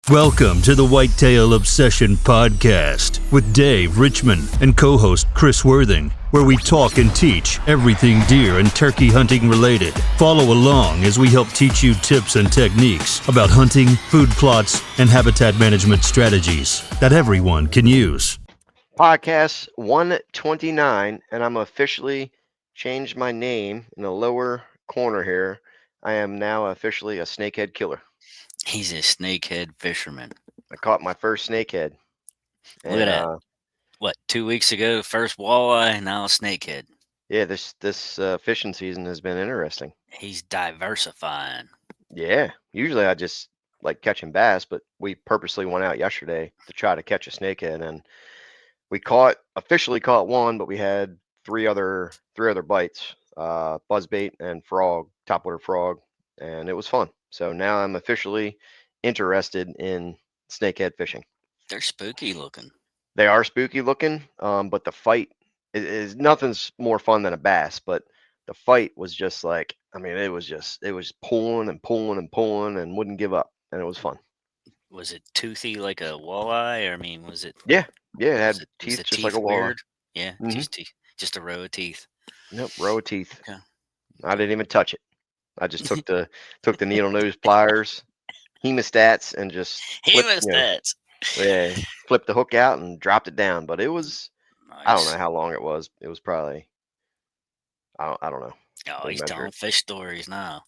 Welcome to the Whitetail Obsession Podcast with Dave Richmond and co-host Chris Worthing, where we talk and teach everything deer and turkey hunting related. Follow along as we help teach you tips and techniques about hunting, food plots, and habitat management strategies that everyone can use. Podcast 129, and I'm officially changed my name in the lower corner here. I am now officially a snakehead killer. He's a snakehead fisherman. I caught my first snakehead. Look at that. What, 2 weeks ago, first walleye, now a snakehead. Yeah, this fishing season has been interesting. He's diversifying. Yeah, usually I just like catching bass, but we purposely went out yesterday to try to catch a snakehead, and we officially caught one, but we had three other bites, buzzbait and frog, topwater frog, and it was fun. So now I'm officially interested in snakehead fishing. They're spooky looking. They are spooky looking, but the fight is nothing's more fun than a bass. But the fight was just like, I mean, it was pulling and pulling and pulling and wouldn't give up, and it was fun. Was it toothy like a walleye? Or, I mean, was it? Yeah, it had Was teeth the just teeth like a walleye. weird? Yeah, Mhm. just a row of teeth. Nope, row of teeth. Okay. I didn't even touch it. I just took the needle nose pliers, hemostats, and just Hemostats. flipped the hook out and dropped it down. But it was, I don't know Nice. how long it was. It was probably, I don't know. Oh, Didn't he's measure telling it. fish stories now.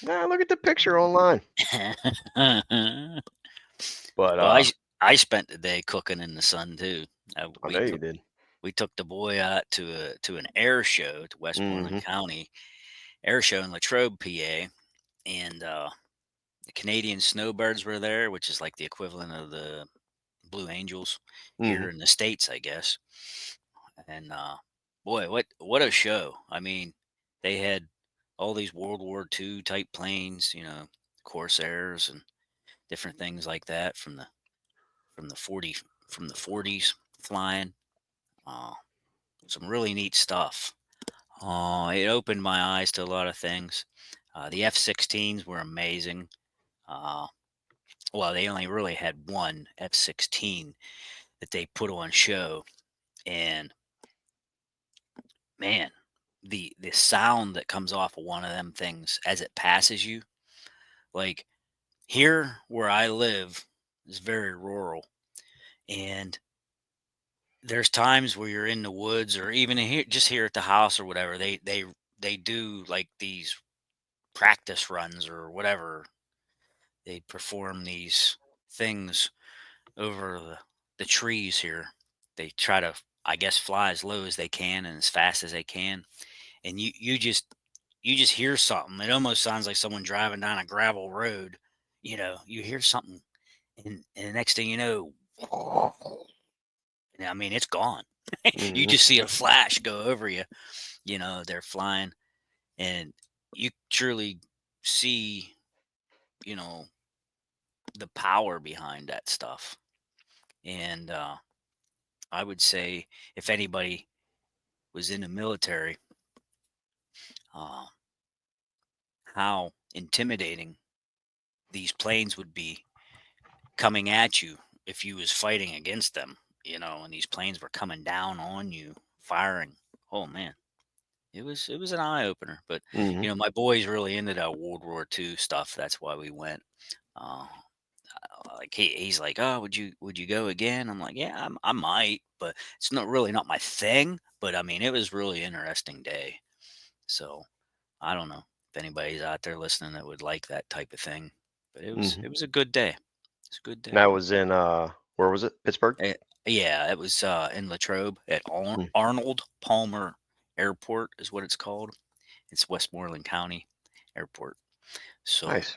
Nah, look at the picture online. Well, But I spent the day cooking in the sun too. I know you did. We took the boy out to an air show to Westmoreland Mm-hmm. County air show in Latrobe, PA, and the Canadian snowbirds were there, which is like the equivalent of the Blue Angels Mm-hmm. here in the States, I guess. And boy, what a show! I mean, they had all these World War II type planes, Corsairs and different things like that from the 40 from the 40s flying. Uh, some really neat stuff. It opened my eyes to a lot of things. The F-16s were amazing. Uh, well, they only really had one F-16 that they put on show, and man, the sound that comes off of one of them things as it passes you, like here where I live is very rural, and there's times where you're in the woods or even here, just here at the house or whatever. They do like these practice runs or whatever. They perform these things over the trees here. They try to, I guess, fly as low as they can and as fast as they can. And you just hear something. It almost sounds like someone driving down a gravel road. You hear something, and the next thing you know, I mean, it's gone. You Mm-hmm. just see a flash go over you. They're flying, and you truly see, you know, the power behind that stuff. And I would say if anybody was in the military, uh, how intimidating these planes would be coming at you if you was fighting against them, and these planes were coming down on you, firing. Oh man, it was an eye opener. But Mm-hmm. my boy's really into that World War II stuff. That's why we went. Uh, like he's like, oh, would you go again? I'm like, yeah, I might, but it's not my thing. But I mean, it was really interesting day. So I don't know if anybody's out there listening that would like that type of thing, but it was Mm-hmm. it was a good day. It's a good day. That was in where was it? Pittsburgh. Eh, yeah, it was in Latrobe at Mm. Arnold Palmer Airport is what it's called. It's Westmoreland County Airport. So Nice.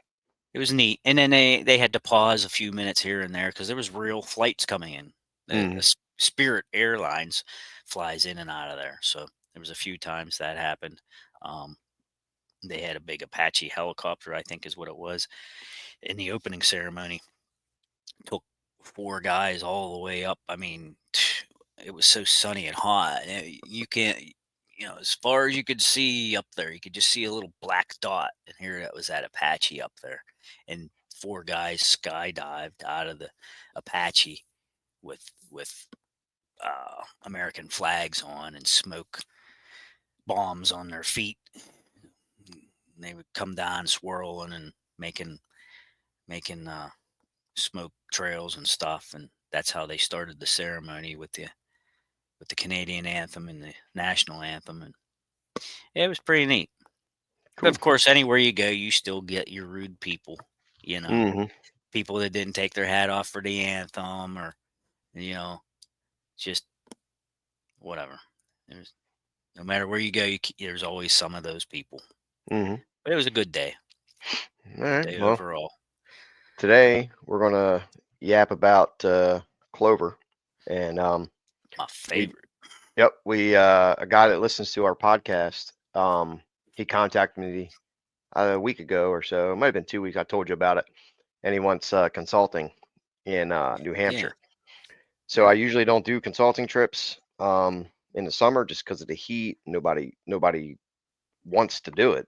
it was neat. And then they had to pause a few minutes here and there because there was real flights coming in. Mm-hmm. Spirit Airlines flies in and out of there. So there was a few times that happened. Um, they had a big Apache helicopter, I think is what it was, in the opening ceremony. Took four guys all the way up. I mean, it was so sunny and hot. You can't, as far as you could see up there, you could just see a little black dot. And here that was that Apache up there. And 4 guys skydived out of the Apache with American flags on and smoke bombs on their feet. They would come down swirling and making smoke trails and stuff, and that's how they started the ceremony with the Canadian anthem and the national anthem, and it was pretty neat. But Cool. of course, anywhere you go, you still get your rude people, Mm-hmm. people that didn't take their hat off for the anthem, or just whatever. There's no matter where you go, there's always some of those people. Mm-hmm. But it was a good day. All Good right. day Well, overall. today we're gonna yap about Clover, and My we favorite. yep we a guy that listens to our podcast. He contacted me a week ago or so. It might have been 2 weeks. I told you about it, and he wants consulting in New Yeah. Hampshire. So I usually don't do consulting trips in the summer just because of the heat. Nobody wants to do it.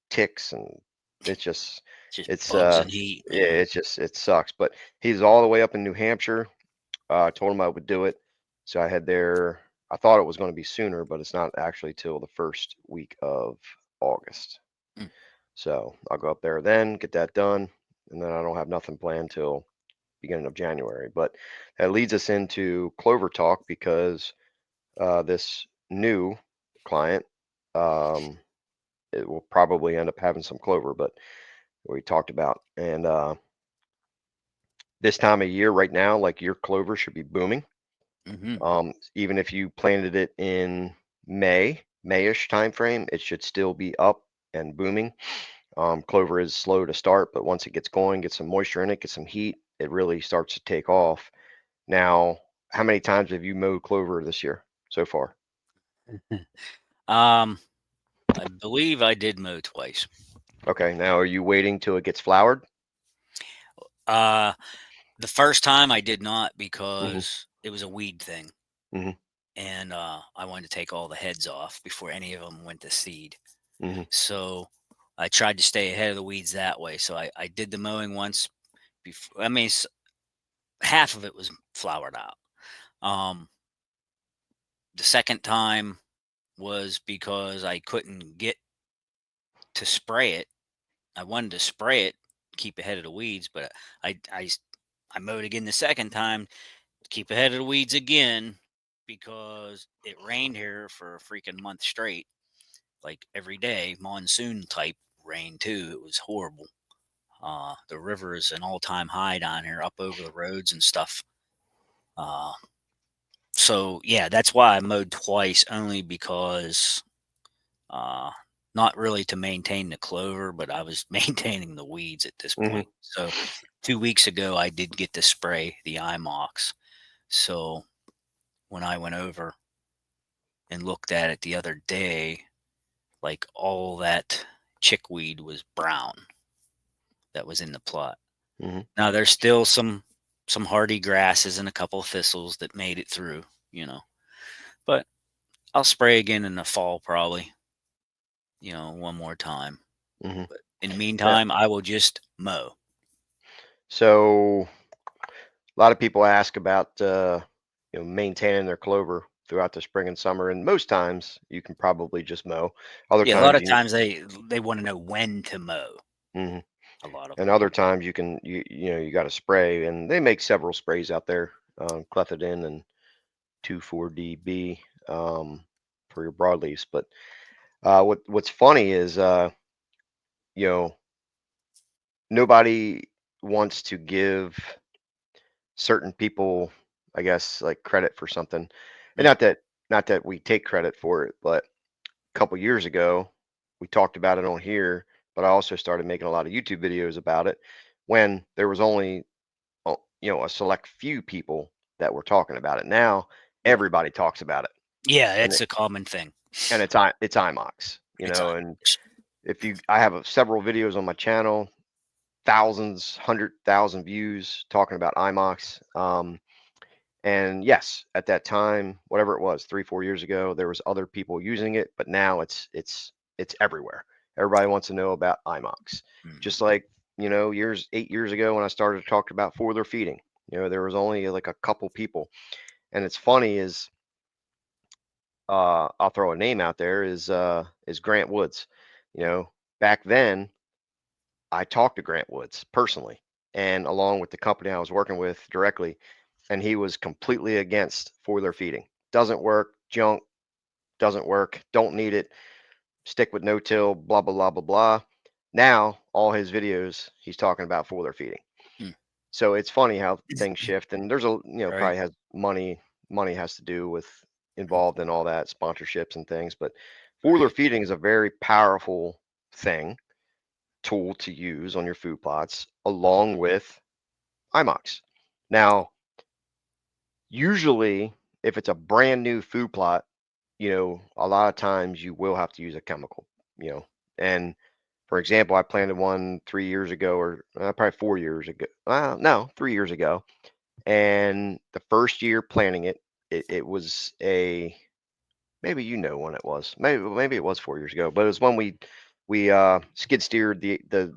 Ticks, and it's just Just it's bugs and heat. yeah, it sucks. But he's all the way up in New Hampshire. I told him I would do it, so I head there. I thought it was going to be sooner, but it's not actually till the first week of August. Mm. So I'll go up there then, get that done, and then I don't have nothing planned till beginning of January. But that leads us into Clover talk because this new client, it will probably end up having some Clover, but we talked about. And this time of year right now, like your Clover should be booming. Even if you planted it in Mayish time frame, it should still be up and booming. Clover is slow to start, but once it gets going, get some moisture in it, get some heat, it really starts to take off. Now, how many times have you mowed Clover this year so far? I believe I did mow twice. Okay, now are you waiting till it gets flowered? The first time I did not Mm-hmm. because it was a weed thing, Mm-hmm. and I wanted to take all the heads off before any of them went to seed. Mm-hmm. So I tried to stay ahead of the weeds that way. So I did the mowing once before. I mean, half of it was flowered out. The second time was because I couldn't get to spray it. I wanted to spray it, keep ahead of the weeds, but I mowed again the second time to keep ahead of the weeds again because it rained here for a freaking month straight, like every day, monsoon type rain too. It was horrible. The river is an all-time high down here, up over the roads and stuff. So yeah, that's why I mowed twice, only because not really to maintain the clover, but I was maintaining the weeds at this Mm-hmm. point. So 2 weeks ago, I did get to spray the IMOX. So when I went over and looked at it the other day, like all that chickweed was brown that was in the plot. Mm-hmm. Now there's still some hardy grasses and a couple of thistles that made it through, but I'll spray again in the fall probably, one more time. Mm-hmm. But in the Yeah. meantime, I will just mow. So a lot of people ask about maintaining their clover throughout the spring and summer, and most times you can probably just mow. Other Yeah, a lot times of times they want to know when to mow. Mhm. A lot of And them. other times you got to spray, and they make several sprays out there, clethodim and 2,4-DB for your broadleaves. But what's funny is you know nobody wants to give certain people, I guess, like credit for something, and Mm. not that we take credit for it, but a couple years ago we talked about it on here, but I also started making a lot of YouTube videos about it when there was only a select few people that were talking about it. Now Yeah, everybody talks about it, yeah, and it's a common thing. it's IMOX, It's on. and I have several videos on my channel, thousands, 100,000 views talking about IMOX. And yes, at that time, whatever it was, 3, 4 years ago, there was other people using it, but now it's everywhere. Everybody wants to know about IMOX. Mm. Just like 8 years ago when I started to talk about further feeding. There was only like a couple people. And it's funny is I'll throw a name out there is Grant Woods. Back then I talked to Grant Woods personally and along with the company I was working with directly, and he was completely against foiler feeding. Doesn't work, junk, doesn't work, don't need it, stick with no-till, blah blah blah blah blah. Now all his videos he's talking about foiler feeding. Hmm. So it's funny how things shift, and there's Right. probably has money has to do with involved in all that sponsorships and things, but foiler Right. feeding is a very powerful thing tool to use on your food plots along with IMOX. Now, usually if it's a brand new food plot, a lot of times you will have to use a chemical, you know. And for example, I planted one 3 years ago, or probably 4 years ago. No, 3 years ago. And the first year planting it, it was a maybe when it was. Maybe it was 4 years ago, but it was when we skid steered the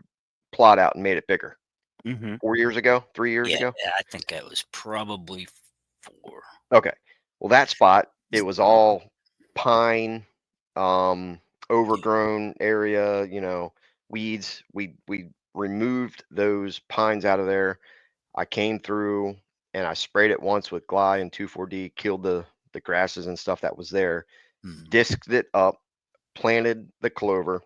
plot out and made it bigger. Mm-hmm. 4 years ago, 3 years Yeah, ago. yeah, I think that was probably 4. Okay. Well, that spot, it was all pine, um, overgrown area, weeds. We removed those pines out of there. I came through and I sprayed it once with Gly and 2,4-D, killed the grasses and stuff that was there, Mhm. disked it up, planted the clover.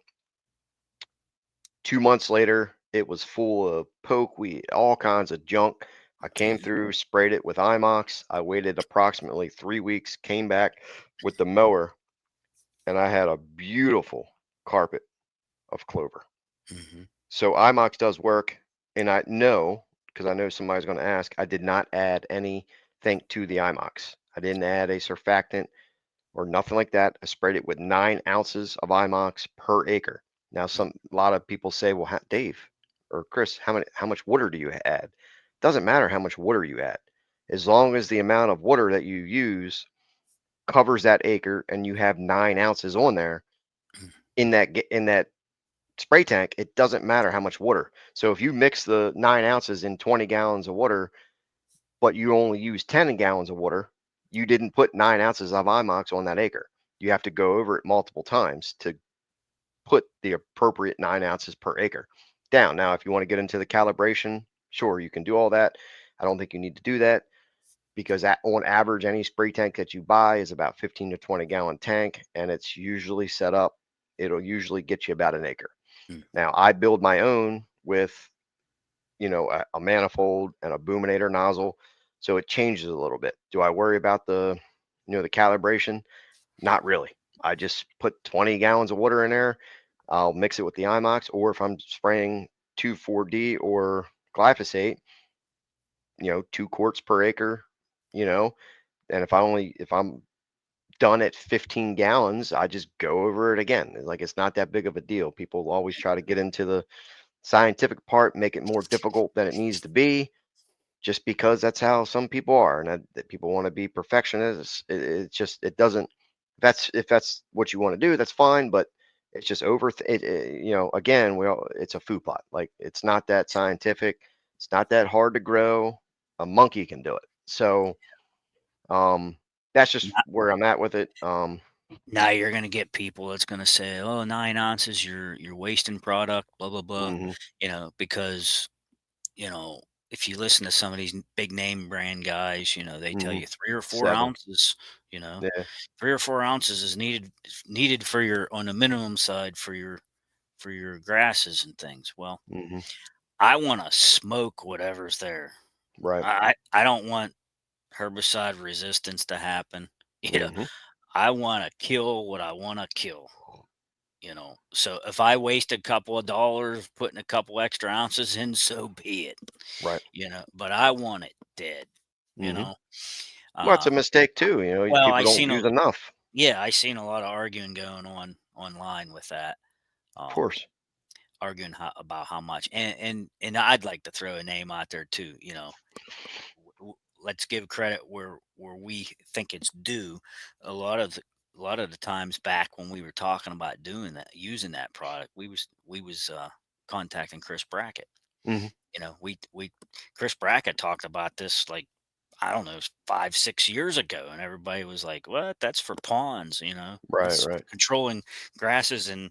2 months later, it was full of pokeweed, all kinds of junk. I came Yeah. through, sprayed it with IMOX. I waited approximately 3 weeks, came back with the mower, and I had a beautiful carpet of clover. Mhm. So IMOX does work, and I know because I know somebody's going to ask. I did not add anything to the IMOX. I didn't add a surfactant or nothing like that. I sprayed it with 9 ounces of IMOX per acre. Now, a lot of people say, "Well, Dave or Chris, how much water do you add?" Doesn't matter how much water you add, as long as the amount of water that you use covers that acre, and you have 9 ounces on there Mm. in that spray tank. It doesn't matter how much water. So if you mix the 9 ounces in 20 gallons of water, but you only use 10 gallons of water, you didn't put 9 ounces of IMOX on that acre. You have to go over it multiple times to put the appropriate 9 ounces per acre down. Now, if you want to get into the calibration, sure, you can do all that. I don't think you need to do that because on average, any spray tank that you buy is about 15 to 20 gallon tank, and it's usually set up. It'll usually get you about an acre. Mm. Now, I build my own with a manifold and a boominator nozzle, so it changes a little bit. Do I worry about the calibration? Not really. I just put 20 gallons of water in there. I'll mix it with the IMOX, or if I'm spraying 2,4-D or glyphosate, 2 quarts per acre, you know, and if I'm done at 15 gallons, I just go over it again. Like it's not that big of a deal. People always try to get into the scientific part, make it more difficult than it needs to be, just because that's how some people are, and that people want to be perfectionists. It just it doesn't. If that's what you want to do, that's fine. But it's just again, it's a food plot. Like it's not that scientific. It's not that hard to grow. A monkey can do it. So um, that's just Now, where I'm at with it. now you're gonna get people that's gonna say, "Oh, 9 ounces, you're wasting product, blah blah blah," Hmm. because you know if you listen to some of these big name brand guys, they tell Hmm. you 3 or 4 ounces. You know, Yeah. 3 or 4 ounces is needed for your on the minimum side for your grasses and things. Well, Hmm. I want to smoke whatever's there. Right. I don't want herbicide resistance to happen. You know, Hmm. I want to kill what I want to kill. So if I waste a couple of dollars putting a couple extra ounces in, so be it. Right. But I want it dead. You Hmm. know. Well, it's Uh, a mistake too. well, People don't use enough. I seen a lot of arguing going on online with that. Of Um, course. Arguing about how much, and I'd like to throw a name out there too. Let's give credit where we think it's due. A lot of the times back when we were talking about doing that, using that product, we was contacting Chris Brackett. Hmm. You know, we Chris Brackett talked about this like, I don't know, 5, 6 years ago, and everybody was like, "What? That's for ponds, you know? Right, It's right. controlling grasses and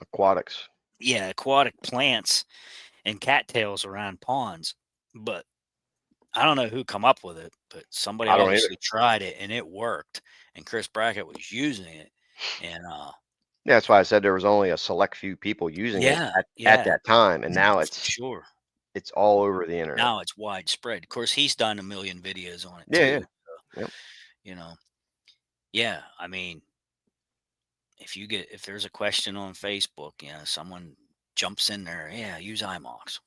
Aquatics. yeah, aquatic plants and cattails around ponds." But I don't know who come up with it, but somebody I don't either. obviously tried it and it worked, and Chris Brackett was using it, and Yeah, that's why I said there was only a select few people using it yeah, at yeah, that time, and now for sure. it's all over the internet. Now it's widespread. Of course, he's done a million videos on it Yeah, yeah. too. Yep. You know, yeah. I mean, if there's a question on Facebook, you know, someone jumps in there, yeah, use IMOX.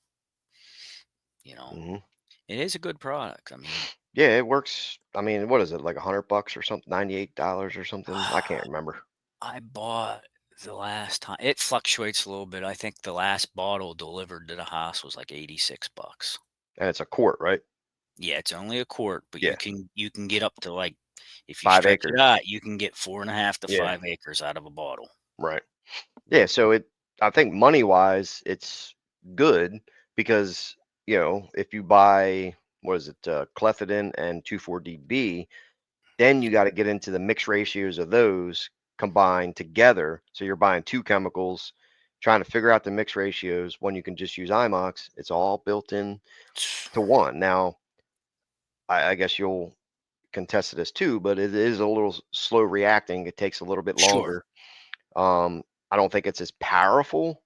You know, Hmm. it is a good product. I mean, Yeah, it works. I mean, what is it, like $100 or something, $98 or something? I can't remember. I bought the last time. It fluctuates a little bit. I think the last bottle delivered to the house was like $86. And it's a quart, right? Yeah, it's only a quart, but Yeah, you can get up to like, if you five stretch it acres. out, you can get 4.5 to Yeah, 5 acres out of a bottle. right. Yeah, so I think money wise, it's good because if you buy, what is it, clethodim and 2,4-DB, then you got to get into the mix ratios of those combined together. So you're buying two chemicals, trying to figure out the mix ratios when you can just use IMOX. It's all built in to one. Now, I guess you'll contest to this too, but it is a little slow reacting. It takes a little bit Sure. longer. I don't think it's as powerful,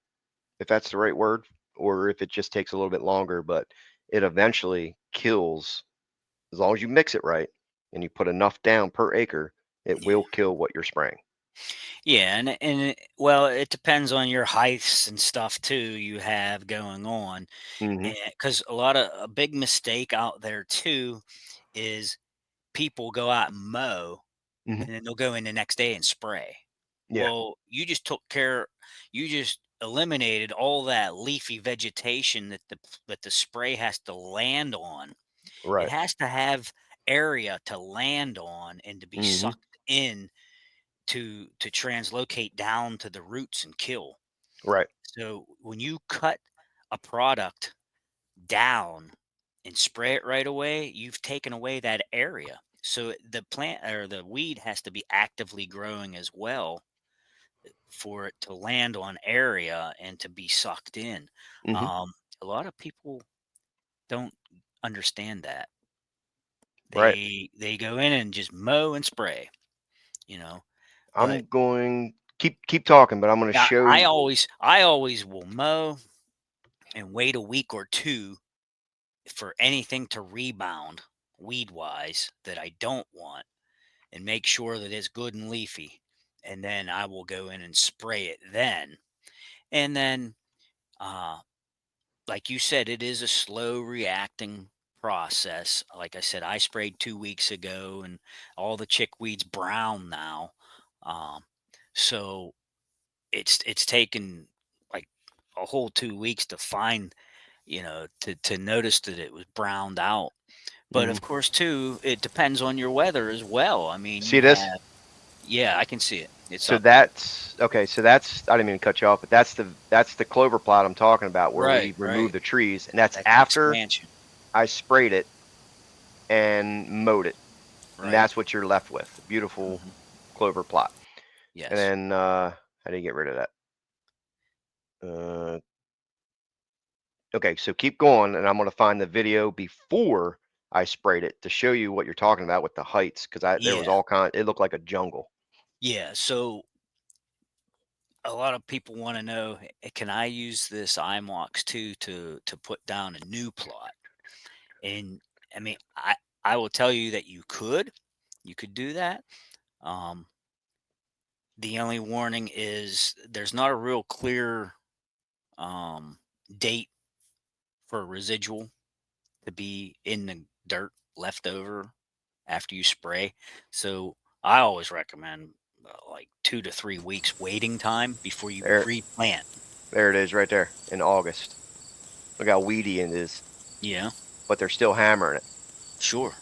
if that's the right word, or if it just takes a little bit longer, but it eventually kills as long as you mix it right and you put enough down per acre, it Yeah. will kill what you're spraying. Yeah, well, it depends on your heights and stuff too you have going on. Hmm. And because a big mistake out there too is people go out and mow Hmm. and then they'll go in the next day and spray. Yeah. Well, you just eliminated all that leafy vegetation that the spray has to land on. It Right. has to have area to land on and to be Hmm. sucked in to translocate down to the roots and kill. Right. So when you cut a product down and spray it right away, you've taken away that area. So the plant or the weed has to be actively growing as well for it to land on area and to be sucked in. Hmm. Um, a lot of people don't understand that. Right. They go in and just mow and spray, you know. But I'm going keep talking, but I'm going to yeah, show I you. always will mow and wait a week or two for anything to rebound weed wise that I don't want, and make sure that it's good and leafy. And then I will go in and spray it then. And then, uh, like you said, it is a slow reacting process. Like I said, I sprayed 2 weeks ago and all the chickweed's brown now. Um, so it's taken like a whole 2 weeks to find, to notice that it was browned out. But Hmm. of course, too, it depends on your weather as well. I mean, See you this? have, yeah, I can see it. It's So up. that's okay. So that's I didn't mean to cut you off, but that's the clover plot I'm talking about, where Right, we remove right. the trees, and that's That's an after expansion. I sprayed it and mowed it, and Right. that's what you're left with, beautiful Hmm. clover plot. And Yes. then how do you get rid of that? Uh, okay, so keep going, and I'm going to find the video before I sprayed it to show you what you're talking about with the heights, because there was Yeah. all kind. It looked like a jungle. Yeah. So a lot of people want to know, can I use this IMOX too to put down a new plot? And I mean, I will tell you that you could do that. Um, the only warning is there's not a real clear um, date for a residual to be in the dirt left over after you spray. So I always recommend like 2 to 3 weeks waiting time before you There, replant. there it is, right there in August. Look how weedy it is, Yeah, but they're still hammering it. sure.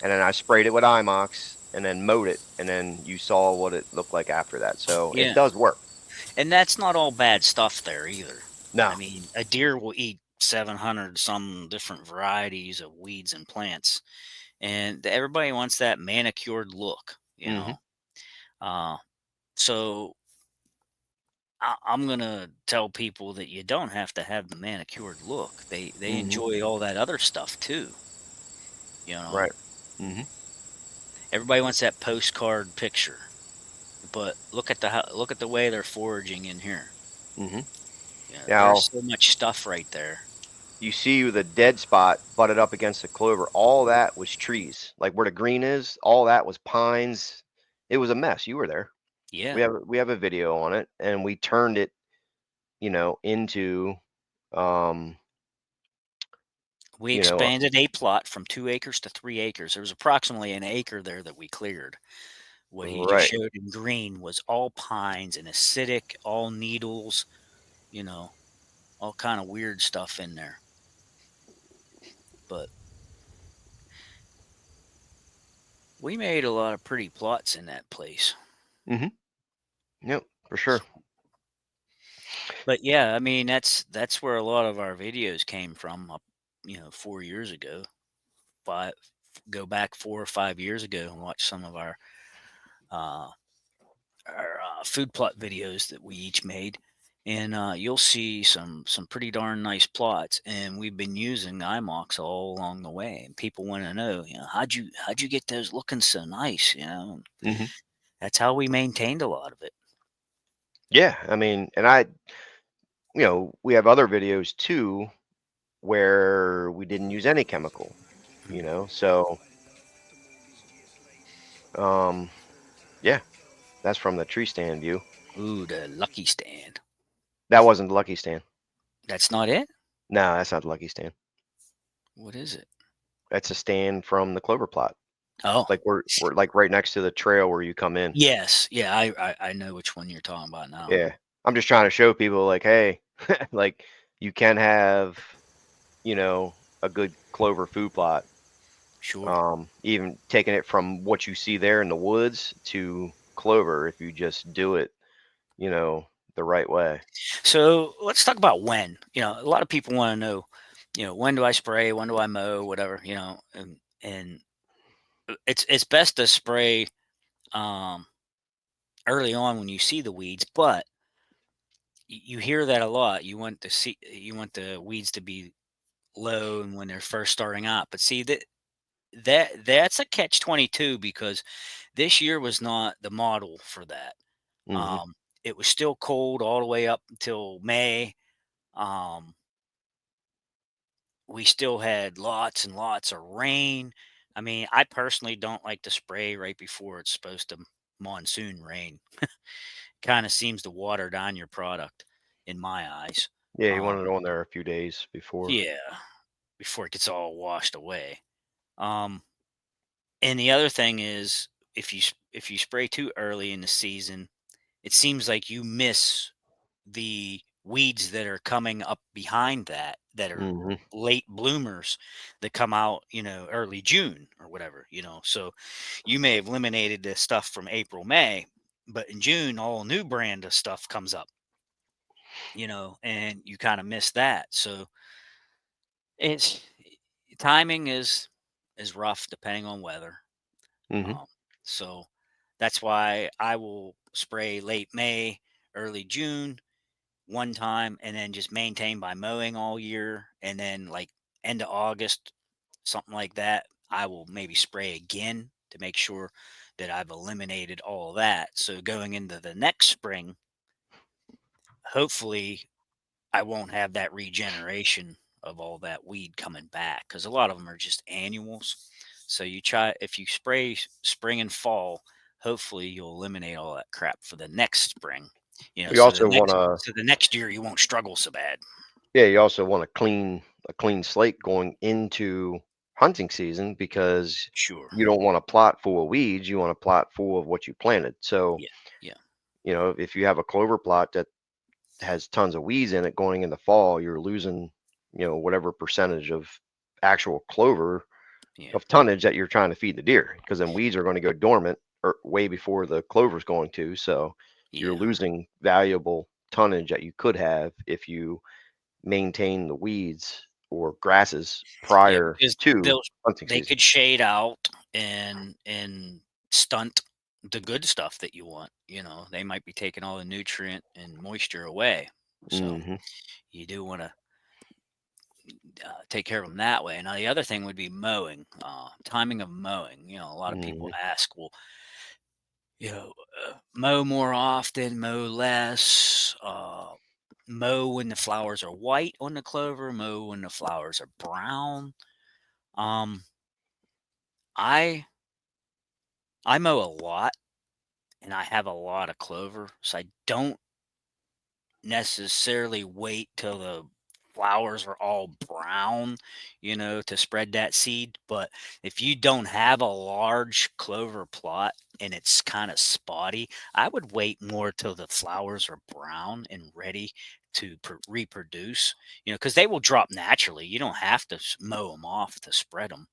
And then I sprayed it with IMOX and then mowed it, and then you saw what it looked like after that. So it Yeah. does work. And that's not all bad stuff there either. No. I mean, a deer will eat 700 some different varieties of weeds and plants, and everybody wants that manicured look, Hmm. Uh, so I'm gonna tell people that you don't have to have the manicured look. They Hmm. enjoy all that other stuff too. You know, Right. Hmm. everybody wants that postcard picture, but look at the way they're foraging in here. Hmm. There's Now, so much stuff right there. you see the dead spot butted up against the clover. All that was trees. Like where the green is, all that was pines. It was a mess. You were there. Yeah, We have a video on it, and we turned it, into, um, we you know, expanded a plot from 2 acres to 3 acres. There was approximately an acre there that we cleared. What he just right. showed in green was all pines and acidic, all needles, you know, all kind of weird stuff in there. But we made a lot of pretty plots in that place. Hmm. Yep, for sure. But yeah, I mean that's where a lot of our videos came from. 4 years ago. Five, go back 4 or 5 years ago and watch some of uh, our food plot videos that we each made, and you'll see some pretty darn nice plots. And we've been using IMOX all along the way. And people want to know, how'd you get those looking so nice? Hmm. That's how we maintained a lot of it. Yeah, I mean, and we have other videos too where we didn't use any chemical, so, um, yeah, that's from the tree stand view. Ooh, the lucky stand. That wasn't the lucky stand. That's not it. No, that's not the lucky stand. What is it? That's a stand from the clover plot. Oh, Like we're like right next to the trail where you come in. yes, yeah, I know which one you're talking about now. Yeah. I'm just trying to show people like, hey, like you can have, a good clover food plot. Sure. Even taking it from what you see there in the woods to clover if you just do it, you know, the right way. So let's talk about when. A lot of people want to know, when do I spray? When do I mow? Whatever. And it's best to spray um, early on when you see the weeds, but you hear that a lot. You want the weeds to be low and when they're first starting out. But see that's a catch 22 because this year was not the model for that. Hmm. Um, it was still cold all the way up until May. Um, we still had lots and lots of rain. I mean, I personally don't like to spray right before it's supposed to monsoon rain. Kind of seems to water down your product in my eyes. Yeah, you want Um, to go in there a few days before. yeah, before it gets all washed away. Um, and the other thing is, if you spray too early in the season, it seems like you miss the weeds that are coming up behind that are Hmm. late bloomers that come out, early June or whatever, So you may have eliminated the stuff from April, May, but in June, all new brand of stuff comes up, and you kind of miss that. So it's timing is rough depending on weather. Hmm. Um, so that's why I will spray late May, early June one time and then just maintain by mowing all year. And then, like, end of August, something like that, I will maybe spray again to make sure that I've eliminated all of that. So going into the next spring, hopefully I won't have that regeneration of all that weed coming back because a lot of them are just annuals. So you try, if you spray spring and fall, hopefully you'll eliminate all that crap for the next spring. You also want to, So the next year you won't struggle so bad. yeah, you also want a clean slate going into hunting season because Sure. you don't want a plot full of weeds. You want a plot full of what you planted. So, Yeah. Yeah. if you have a clover plot that has tons of weeds in it going in the fall, you're losing, whatever percentage of actual clover Yeah. of tonnage that you're trying to feed the deer because then weeds are going to go dormant or way before the clover's going to. So you're Yeah. losing valuable tonnage that you could have if you maintain the weeds or grasses Yeah, prior because to hunting they season. could shade out and stunt the good stuff that you want. They might be taking all the nutrient and moisture away. So Hmm. you do want to take care of them that way. Now the other thing would be mowing, timing of mowing. A lot of people Hmm. ask, well, mow more often, mow less, mow when the flowers are white on the clover, mow when the flowers are brown. Um, I I mow a lot and I have a lot of clover, so I don't necessarily wait till the flowers are all brown, to spread that seed. But if you don't have a large clover plot and it's kind of spotty, I would wait more till the flowers are brown and ready to reproduce, because they will drop naturally. You don't have to mow them off to spread them.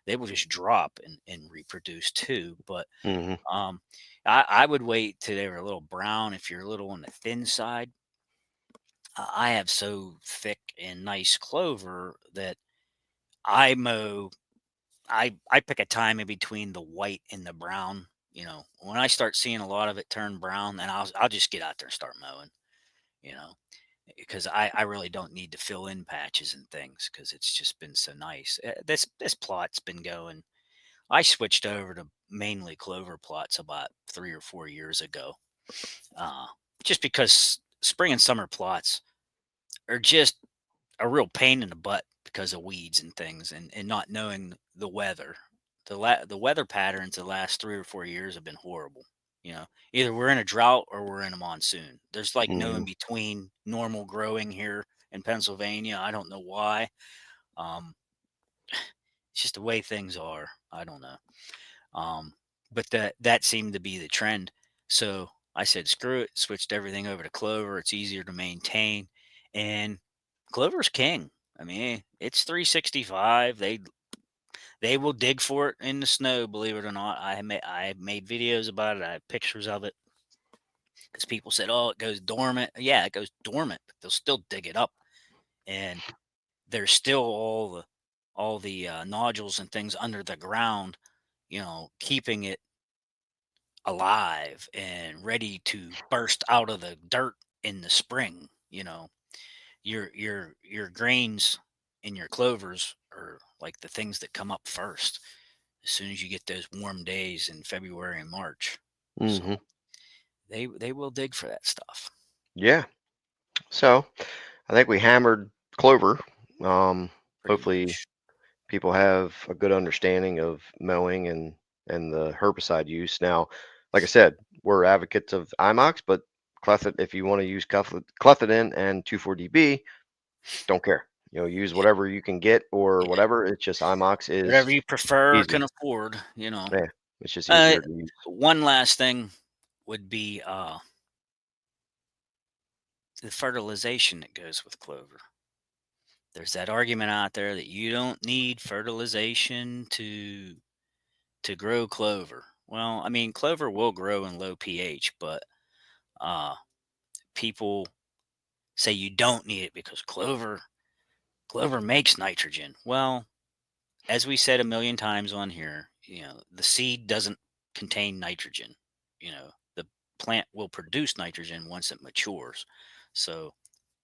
They will just drop and reproduce too. But Hmm. um, I would wait till they were a little brown if you're a little on the thin side. I have so thick and nice clover that I mow. I pick a time in between the white and the brown. When I start seeing a lot of it turn brown, then I'll just get out there and start mowing. You know, because I really don't need to fill in patches and things because it's just been so nice. This plot's been going. I switched over to mainly clover plots about 3 or 4 years ago, uh, just because spring and summer plots are just a real pain in the butt because of weeds and things and not knowing the weather. The weather patterns the last 3 or 4 years have been horrible. Either we're in a drought or we're in a monsoon. There's like no Hmm. in between normal growing here in Pennsylvania. I don't know why. Um, it's just the way things are. I don't know. Um, but that seemed to be the trend. So I said, screw it, switched everything over to Clover. It's easier to maintain, and Clover's king. I mean, it's 365. They will dig for it in the snow. Believe it or not, I made videos about it. I have pictures of it because people said, "Oh, it goes dormant." Yeah, it goes dormant, but they'll still dig it up, and there's still all the nodules and things under the ground. Keeping it alive and ready to burst out of the dirt in the spring. Your grains in your clovers are like the things that come up first as soon as you get those warm days in February and March. So Hmm. they will dig for that stuff. Yeah. So I think we hammered clover. Um, Pretty Hopefully much. people have a good understanding of mowing and the herbicide use. Now, like I said, we're advocates of IMOX, but if you want to use clethodim and 2,4-DB, don't care. Use Yeah, whatever you can get or yeah. whatever. It's just IMOX is Whatever you prefer or easier. can afford. Yeah, it's just Uh, easier to use. One last thing would be the fertilization that goes with clover. There's that argument out there that you don't need fertilization to grow clover. Well, I mean, clover will grow in low pH, but uh, people say you don't need it because clover makes nitrogen. Well, as we said a million times on here, the seed doesn't contain nitrogen. The plant will produce nitrogen once it matures. So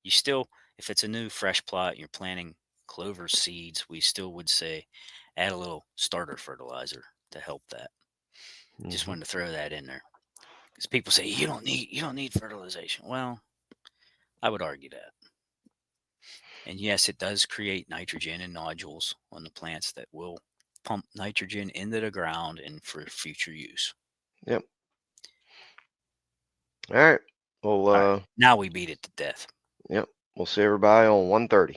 you still, if it's a new fresh plot, and you're planting clover seeds, we still would say add a little starter fertilizer to help that. Just Hmm. wanted to throw that in there because people say you don't need fertilization. Well, I would argue that. And yes, it does create nitrogen and nodules on the plants that will pump nitrogen into the ground and for future use. Yep. All right. Well, All right, now we beat it to death. yep. We'll see everybody on 1:30.